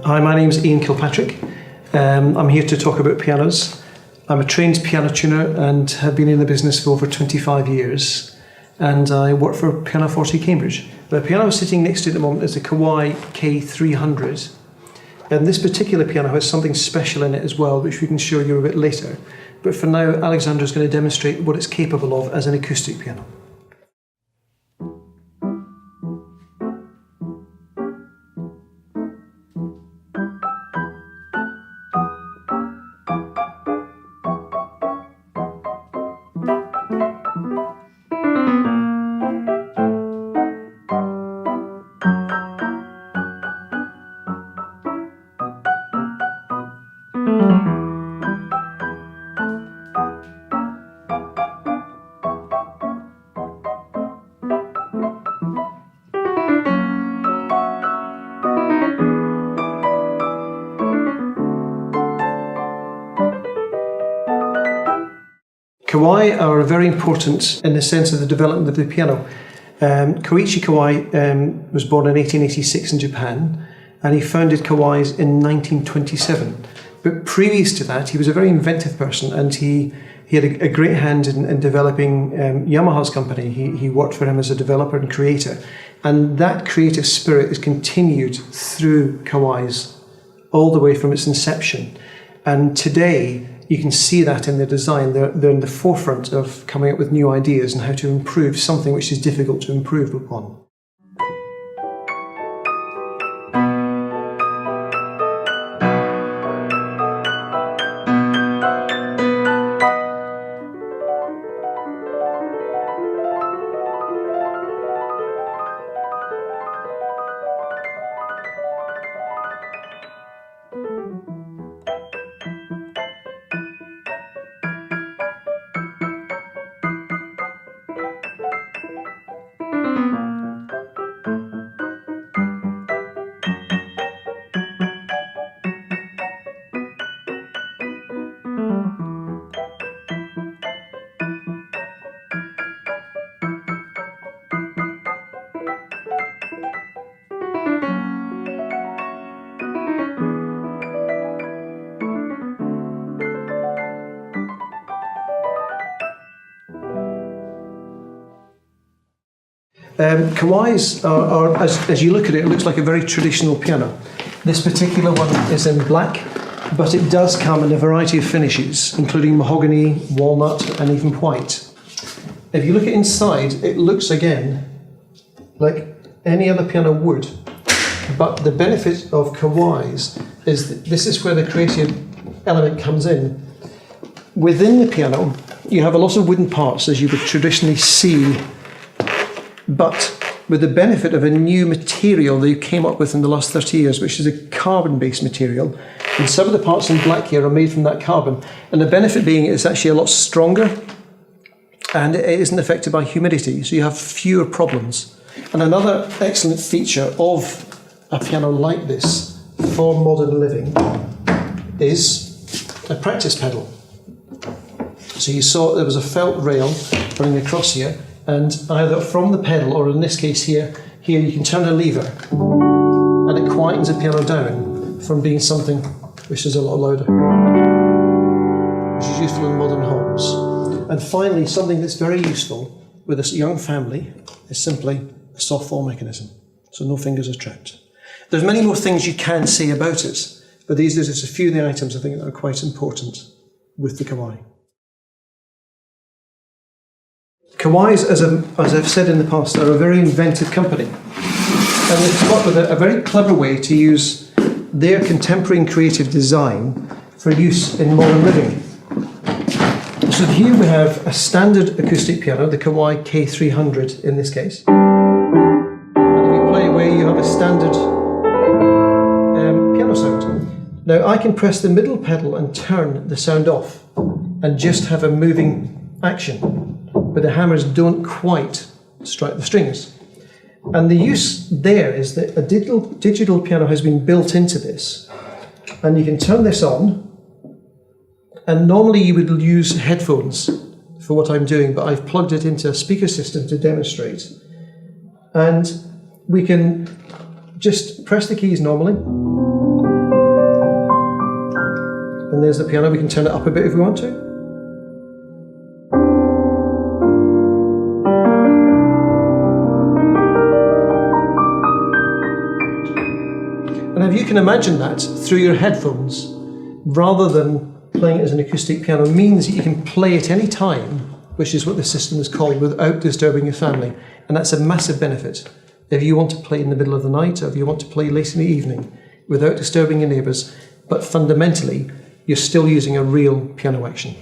Hi, my name's Ian Kilpatrick. I'm here to talk about pianos. I'm a trained piano tuner and have been in the business for over 25 years. And I work for Pianoforte, Cambridge. The piano sitting next to you at the moment is a Kawai K-300. And this particular piano has something special in it as well, which we can show you a bit later. But for now, Alexander is going to demonstrate what it's capable of as an acoustic piano. Kawai are very important in the sense of the development of the piano. Koichi Kawai was born in 1886 in Japan, and he founded Kawai's in 1927. But previous to that, he was a very inventive person, and he had a great hand in developing Yamaha's company. He worked for him as a developer and creator, and that creative spirit is continued through Kawai's all the way from its inception. And today, you can see that in their design. They're in the forefront of coming up with new ideas and how to improve something which is difficult to improve upon. Kawai's are as you look at it, it looks like a very traditional piano. This particular one is in black, but it does come in a variety of finishes, including mahogany, walnut, and even white. If you look at inside, it looks again like any other piano would, but the benefit of Kawai's is that this is where the creative element comes in. Within the piano, you have a lot of wooden parts, as you would traditionally see, but with the benefit of a new material that you came up with in the last 30 years, which is a carbon-based material. And some of the parts in black here are made from that carbon. And the benefit being it's actually a lot stronger and it isn't affected by humidity, so you have fewer problems. And another excellent feature of a piano like this for modern living is a practice pedal. So you saw there was a felt rail running across here, and either from the pedal, or in this case here you can turn a lever and it quietens the piano down from being something which is a lot louder, which is useful in modern homes. And finally, something that's very useful with this young family is simply a soft fall mechanism, so no fingers are trapped. There's many more things you can say about it, but these are just a few of the items I think that are quite important with the Kawai. Kawai's, as I've said in the past, are a very inventive company. And they've come up with a very clever way to use their contemporary and creative design for use in modern living. So here we have a standard acoustic piano, the Kawai K-300 in this case. And if you play away, you have a standard piano sound. Now I can press the middle pedal and turn the sound off and just have a moving action, but the hammers don't quite strike the strings. And the use there is that a digital piano has been built into this, and you can turn this on, and normally you would use headphones for what I'm doing, but I've plugged it into a speaker system to demonstrate. And we can just press the keys normally, And there's the piano. We can turn it up a bit if we want to. And if you can imagine that through your headphones, rather than playing it as an acoustic piano, means that you can play it any time, which is what the system is called, without disturbing your family. And that's a massive benefit. If you want to play in the middle of the night, or if you want to play late in the evening, without disturbing your neighbours, but fundamentally, you're still using a real piano action.